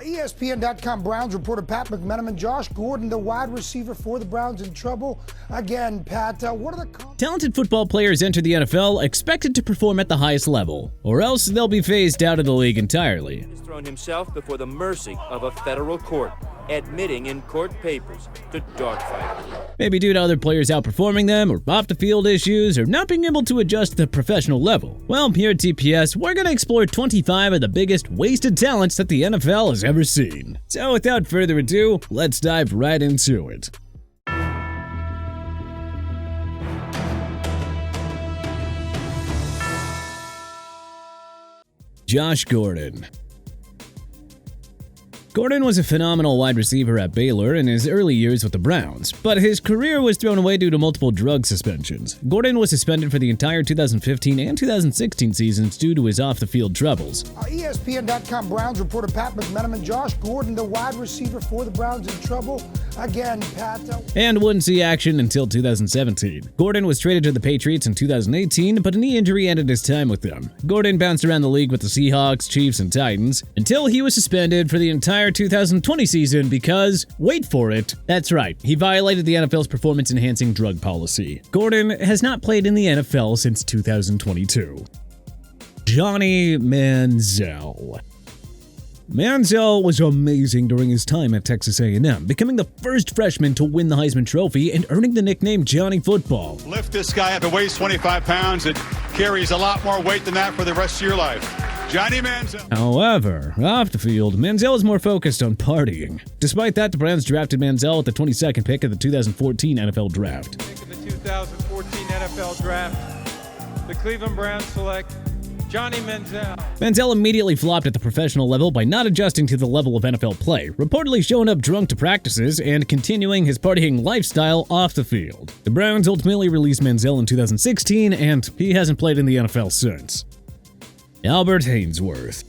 ESPN.com Browns reporter Pat McMenamin, Josh Gordon, the wide receiver for the Browns, in trouble again. Pat, what are the talented football players enter the NFL expected to perform at the highest level, or else they'll be phased out of the league entirely. He's thrown himself before the mercy of a federal court, admitting in court papers to dogfight. Maybe due to other players outperforming them, or off-the-field issues, or not being able to adjust to the professional level. Well, here at TPS, we're going to explore 25 of the biggest wasted talents that the NFL has ever seen. So without further ado, let's dive right into it. Josh Gordon. Gordon was a phenomenal wide receiver at Baylor in his early years with the Browns, but his career was thrown away due to multiple drug suspensions. Gordon was suspended for the entire 2015 and 2016 seasons due to his off-the-field troubles. ESPN.com Browns reporter Pat McMenamin, Josh Gordon, the wide receiver for the Browns, in trouble again. Pat, and wouldn't see action until 2017. Gordon was traded to the Patriots in 2018, but a knee injury ended his time with them. Gordon bounced around the league with the Seahawks, Chiefs, and Titans until he was suspended for the entire 2020 season because, wait for it, that's right, he violated the NFL's performance-enhancing drug policy. Gordon has not played in the NFL since 2022. Johnny Manziel. Manziel was amazing during his time at Texas A&M, becoming the first freshman to win the Heisman Trophy and earning the nickname Johnny Football. Lift this guy up, it weighs 25 pounds, it carries a lot more weight than that for the rest of your life. Johnny Manziel. However, off the field, Manziel is more focused on partying. Despite that, the Browns drafted Manziel with the 22nd pick of the 2014 NFL Draft. Pick of the 2014 NFL Draft, the Cleveland Browns select Johnny Manziel. Manziel immediately flopped at the professional level by not adjusting to the level of NFL play, reportedly showing up drunk to practices and continuing his partying lifestyle off the field. The Browns ultimately released Manziel in 2016, and he hasn't played in the NFL since. Albert Haynesworth.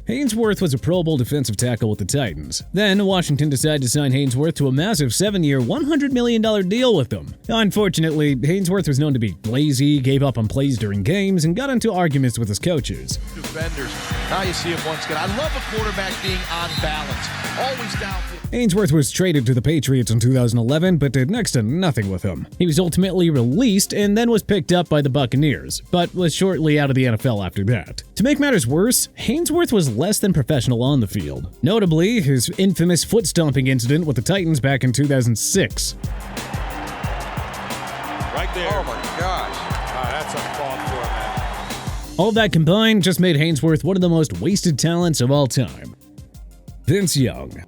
Haynesworth was a Pro Bowl defensive tackle with the Titans. Then, Washington decided to sign Haynesworth to a massive 7-year, $100 million deal with them. Unfortunately, Haynesworth was known to be lazy, gave up on plays during games, and got into arguments with his coaches. Defenders. Now you see him once again. I love a quarterback being on balance, always downfield. Haynesworth was traded to the Patriots in 2011, but did next to nothing with him. He was ultimately released and then was picked up by the Buccaneers, but was shortly out of the NFL after that. To make matters worse, Haynesworth was less than professional on the field. Notably, his infamous foot-stomping incident with the Titans back in 2006. Right there. Oh my gosh. That's uncalled for, man. All that combined just made Haynesworth one of the most wasted talents of all time. Vince Young.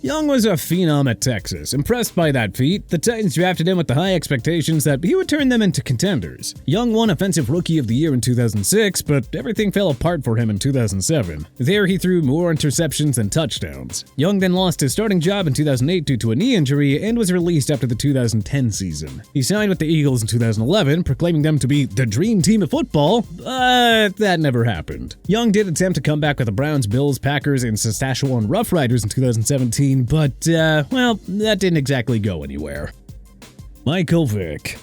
Young was a phenom at Texas. Impressed by that feat, the Titans drafted him with the high expectations that he would turn them into contenders. Young won Offensive Rookie of the Year in 2006, but everything fell apart for him in 2007. There he threw more interceptions than touchdowns. Young then lost his starting job in 2008 due to a knee injury and was released after the 2010 season. He signed with the Eagles in 2011, proclaiming them to be the dream team of football, but that never happened. Young did attempt to come back with the Browns, Bills, Packers, and Saskatchewan Roughriders in 2017, but, well, that didn't exactly go anywhere. Michael Vick.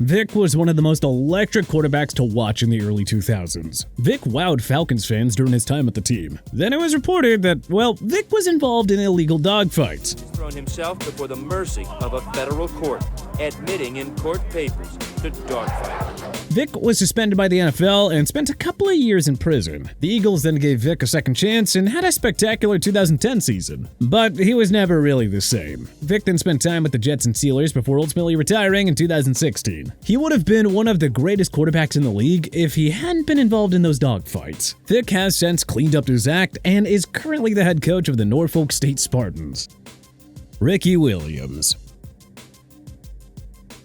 Vick was one of the most electric quarterbacks to watch in the early 2000s. Vick wowed Falcons fans during his time at the team. Then it was reported that, well, Vick was involved in illegal dogfights. He's thrown himself before the mercy of a federal court, admitting in court papers to dogfight. Vick was suspended by the NFL and spent a couple of years in prison. The Eagles then gave Vick a second chance and had a spectacular 2010 season. But he was never really the same. Vick then spent time with the Jets and Steelers before ultimately retiring in 2016. He would have been one of the greatest quarterbacks in the league if he hadn't been involved in those dogfights. Vick has since cleaned up his act and is currently the head coach of the Norfolk State Spartans. Ricky Williams.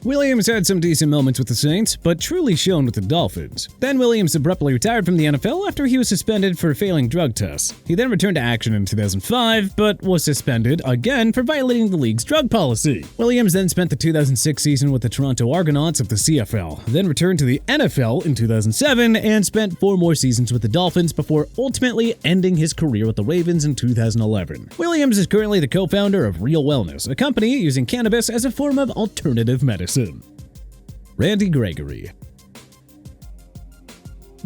Williams had some decent moments with the Saints, but truly shone with the Dolphins. Then Williams abruptly retired from the NFL after he was suspended for failing drug tests. He then returned to action in 2005, but was suspended again for violating the league's drug policy. Williams then spent the 2006 season with the Toronto Argonauts of the CFL, then returned to the NFL in 2007 and spent 4 more seasons with the Dolphins before ultimately ending his career with the Ravens in 2011. Williams is currently the co-founder of Real Wellness, a company using cannabis as a form of alternative medicine. Randy Gregory.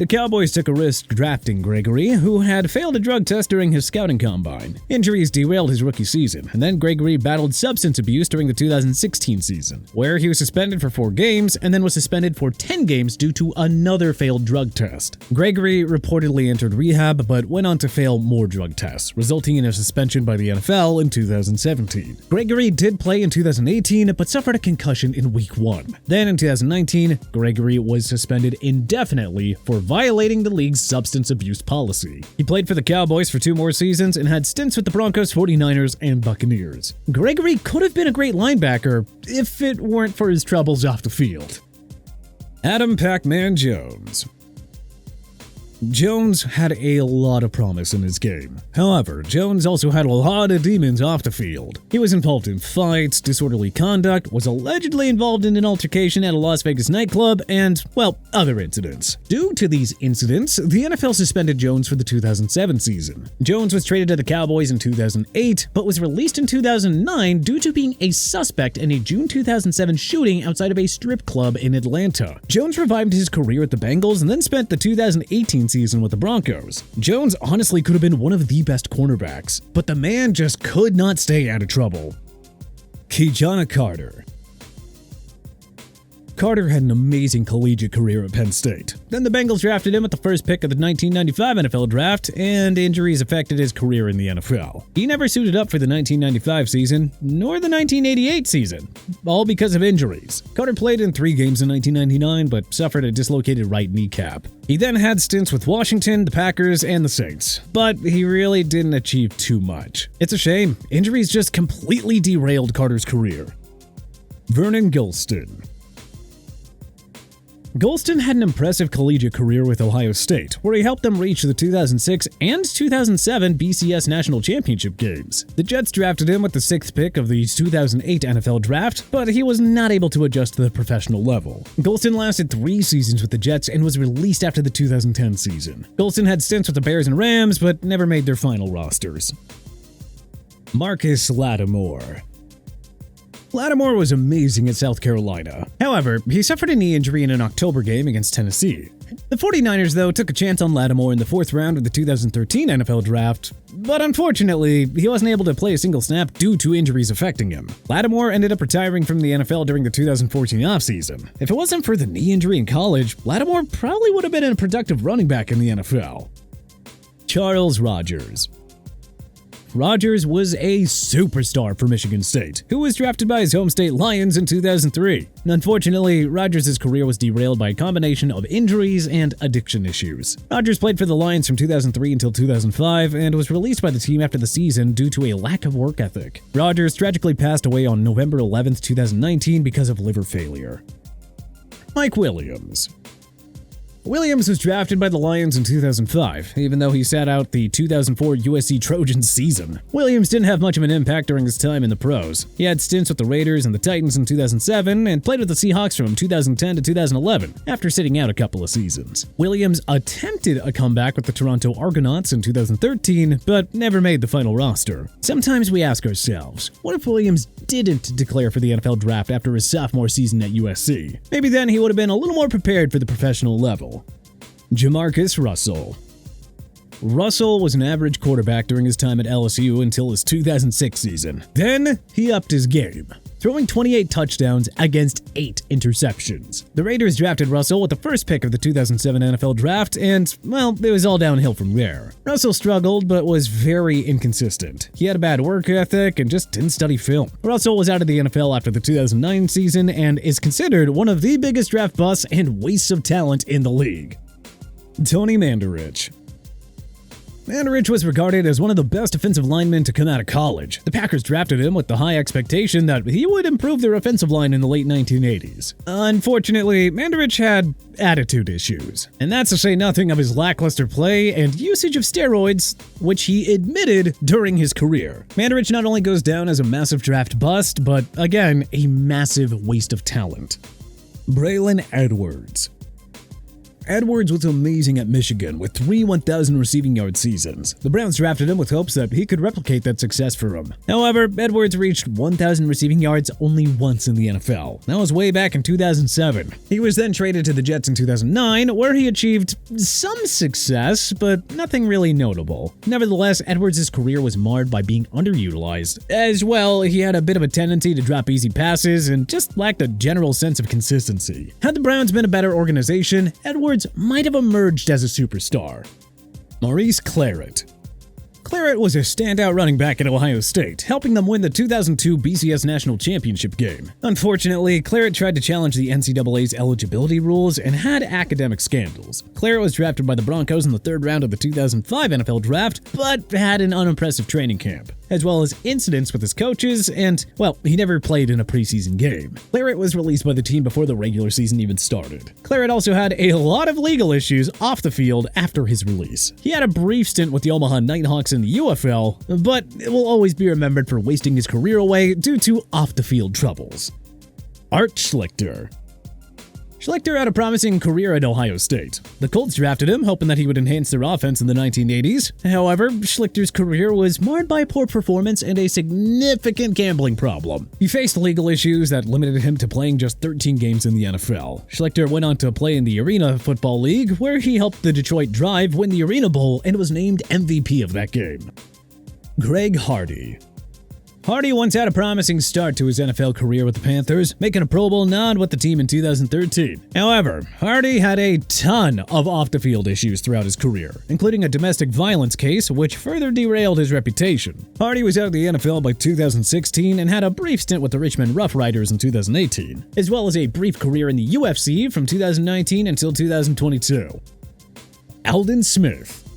The Cowboys took a risk drafting Gregory, who had failed a drug test during his scouting combine. Injuries derailed his rookie season, and then Gregory battled substance abuse during the 2016 season, where he was suspended for 4 games and then was suspended for 10 games due to another failed drug test. Gregory reportedly entered rehab but went on to fail more drug tests, resulting in a suspension by the NFL in 2017. Gregory did play in 2018 but suffered a concussion in Week 1. Then in 2019, Gregory was suspended indefinitely for violating the league's substance abuse policy. He played for the Cowboys for 2 more seasons and had stints with the Broncos, 49ers, and Buccaneers. Gregory could have been a great linebacker if it weren't for his troubles off the field. Adam Pac-Man Jones. Jones had a lot of promise in his game. However, Jones also had a lot of demons off the field. He was involved in fights, disorderly conduct, was allegedly involved in an altercation at a Las Vegas nightclub, and, well, other incidents. Due to these incidents, the NFL suspended Jones for the 2007 season. Jones was traded to the Cowboys in 2008, but was released in 2009 due to being a suspect in a June 2007 shooting outside of a strip club in Atlanta. Jones revived his career at the Bengals and then spent the 2018 season with the Broncos. Jones honestly could have been one of the best cornerbacks, but the man just could not stay out of trouble. Kijana Carter. Carter had an amazing collegiate career at Penn State. Then the Bengals drafted him at the first pick of the 1995 NFL Draft, and injuries affected his career in the NFL. He never suited up for the 1995 season, nor the 1988 season, all because of injuries. Carter played in 3 games in 1999, but suffered a dislocated right kneecap. He then had stints with Washington, the Packers, and the Saints, but he really didn't achieve too much. It's a shame. Injuries just completely derailed Carter's career. Vernon Gholston. Gholston had an impressive collegiate career with Ohio State, where he helped them reach the 2006 and 2007 BCS National Championship games. The Jets drafted him with the 6th pick of the 2008 NFL Draft, but he was not able to adjust to the professional level. Gholston lasted 3 seasons with the Jets and was released after the 2010 season. Gholston had stints with the Bears and Rams, but never made their final rosters. Marcus Lattimore. Lattimore was amazing at South Carolina. However, he suffered a knee injury in an October game against Tennessee. The 49ers, though, took a chance on Lattimore in the 4th round of the 2013 NFL Draft, but unfortunately, he wasn't able to play a single snap due to injuries affecting him. Lattimore ended up retiring from the NFL during the 2014 offseason. If it wasn't for the knee injury in college, Lattimore probably would have been a productive running back in the NFL. Charles Rogers. Rogers was a superstar for Michigan State, who was drafted by his home state Lions in 2003. Unfortunately, Rogers' career was derailed by a combination of injuries and addiction issues. Rogers played for the Lions from 2003 until 2005 and was released by the team after the season due to a lack of work ethic. Rogers tragically passed away on November 11, 2019 because of liver failure. Mike Williams. Williams was drafted by the Lions in 2005, even though he sat out the 2004 USC Trojans season. Williams didn't have much of an impact during his time in the pros. He had stints with the Raiders and the Titans in 2007 and played with the Seahawks from 2010 to 2011, after sitting out a couple of seasons. Williams attempted a comeback with the Toronto Argonauts in 2013, but never made the final roster. Sometimes we ask ourselves, what if Williams didn't declare for the NFL Draft after his sophomore season at USC? Maybe then he would have been a little more prepared for the professional level. Jamarcus Russell. Russell was an average quarterback during his time at LSU until his 2006 season. Then, he upped his game, throwing 28 touchdowns against 8 interceptions. The Raiders drafted Russell with the first pick of the 2007 NFL Draft, and, well, it was all downhill from there. Russell struggled, but was very inconsistent. He had a bad work ethic and just didn't study film. Russell was out of the NFL after the 2009 season and is considered one of the biggest draft busts and wastes of talent in the league. Tony Mandarich. Mandarich was regarded as one of the best offensive linemen to come out of college. The Packers drafted him with the high expectation that he would improve their offensive line in the late 1980s. Unfortunately, Mandarich had attitude issues, and that's to say nothing of his lackluster play and usage of steroids, which he admitted during his career. Mandarich not only goes down as a massive draft bust, but again, a massive waste of talent. Braylon Edwards. Edwards was amazing at Michigan with 3 1,000 receiving yard seasons. The Browns drafted him with hopes that he could replicate that success for him. However, Edwards reached 1,000 receiving yards only once in the NFL. That was way back in 2007. He was then traded to the Jets in 2009, where he achieved some success, but nothing really notable. Nevertheless, Edwards' career was marred by being underutilized. As well, he had a bit of a tendency to drop easy passes and just lacked a general sense of consistency. Had the Browns been a better organization, Edwards might have emerged as a superstar. Maurice Clarett. Clarett was a standout running back at Ohio State, helping them win the 2002 BCS National Championship game. Unfortunately, Clarett tried to challenge the NCAA's eligibility rules and had academic scandals. Clarett was drafted by the Broncos in the 3rd round of the 2005 NFL Draft, but had an unimpressive training camp, as well as incidents with his coaches, and, well, he never played in a preseason game. Clarett was released by the team before the regular season even started. Clarett also had a lot of legal issues off the field after his release. He had a brief stint with the Omaha Nighthawks in the UFL, but will always be remembered for wasting his career away due to off-the-field troubles. Art Schlichter. Schlichter had a promising career at Ohio State. The Colts drafted him, hoping that he would enhance their offense in the 1980s. However, Schlichter's career was marred by poor performance and a significant gambling problem. He faced legal issues that limited him to playing just 13 games in the NFL. Schlichter went on to play in the Arena Football League, where he helped the Detroit Drive win the Arena Bowl and was named MVP of that game. Greg Hardy. Hardy once had a promising start to his NFL career with the Panthers, making a Pro Bowl nod with the team in 2013. However, Hardy had a ton of off-the-field issues throughout his career, including a domestic violence case which further derailed his reputation. Hardy was out of the NFL by 2016 and had a brief stint with the Richmond Rough Riders in 2018, as well as a brief career in the UFC from 2019 until 2022. Aldon Smith.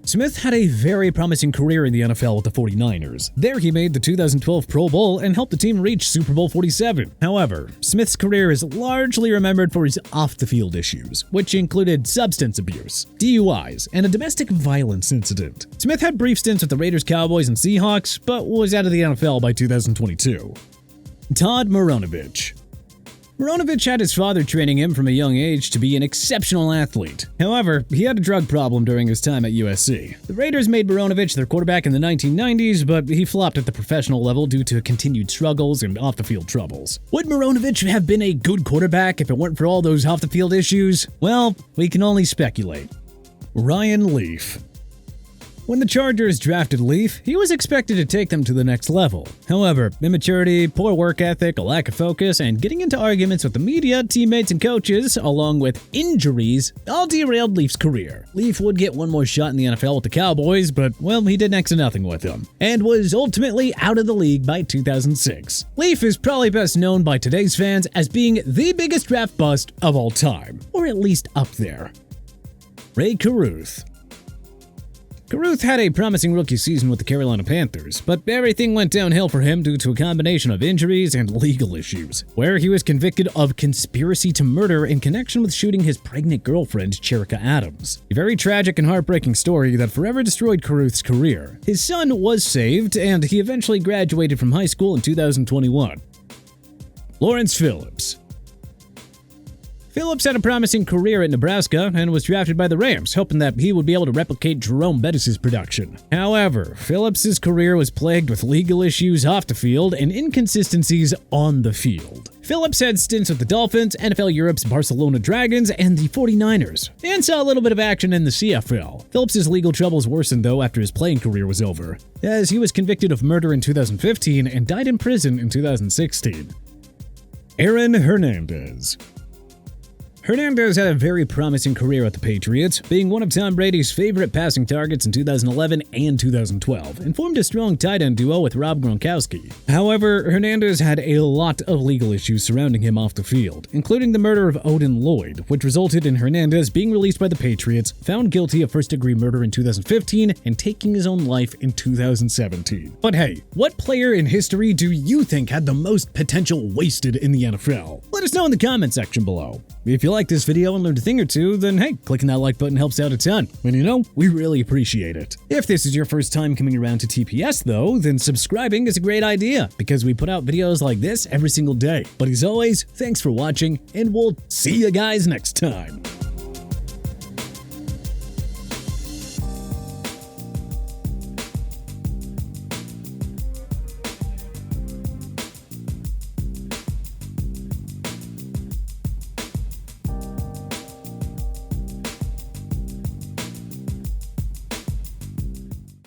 Smith had a very promising career in the NFL with the 49ers. There he made the 2012 Pro Bowl and helped the team reach Super Bowl 47. However, Smith's career is largely remembered for his off-the-field issues, which included substance abuse, DUIs, and a domestic violence incident. Smith had brief stints with the Raiders, Cowboys, and Seahawks, but was out of the NFL by 2022. Todd Marinovich. Marinovich had his father training him from a young age to be an exceptional athlete. However, he had a drug problem during his time at USC. The Raiders made Marinovich their quarterback in the 1990s, but he flopped at the professional level due to continued struggles and off-the-field troubles. Would Marinovich have been a good quarterback if it weren't for all those off-the-field issues? Well, we can only speculate. Ryan Leaf. When the Chargers drafted Leaf, he was expected to take them to the next level. However, immaturity, poor work ethic, a lack of focus, and getting into arguments with the media, teammates, and coaches, along with injuries, all derailed Leaf's career. Leaf would get one more shot in the NFL with the Cowboys, but, well, he did next to nothing with them, and was ultimately out of the league by 2006. Leaf is probably best known by today's fans as being the biggest draft bust of all time, or at least up there. Ray Caruth. Caruth had a promising rookie season with the Carolina Panthers, but everything went downhill for him due to a combination of injuries and legal issues, where he was convicted of conspiracy to murder in connection with shooting his pregnant girlfriend, Cherika Adams. A very tragic and heartbreaking story that forever destroyed Caruth's career. His son was saved, and he eventually graduated from high school in 2021. Lawrence Phillips. Phillips had a promising career at Nebraska and was drafted by the Rams, hoping that he would be able to replicate Jerome Bettis' production. However, Phillips' career was plagued with legal issues off the field and inconsistencies on the field. Phillips had stints with the Dolphins, NFL Europe's Barcelona Dragons, and the 49ers, and saw a little bit of action in the CFL. Phillips' legal troubles worsened, though, after his playing career was over, as he was convicted of murder in 2015 and died in prison in 2016. Aaron Hernandez. Hernandez had a very promising career at the Patriots, being one of Tom Brady's favorite passing targets in 2011 and 2012, and formed a strong tight end duo with Rob Gronkowski. However, Hernandez had a lot of legal issues surrounding him off the field, including the murder of Odin Lloyd, which resulted in Hernandez being released by the Patriots, found guilty of first-degree murder in 2015, and taking his own life in 2017. But hey, what player in history do you think had the most potential wasted in the NFL? Let us know in the comment section below. If you like liked this video and learned a thing or two, then hey, clicking that like button helps out a ton. And you know, we really appreciate it. If this is your first time coming around to TPS though, then subscribing is a great idea because we put out videos like this every single day. But as always, thanks for watching and we'll see you guys next time.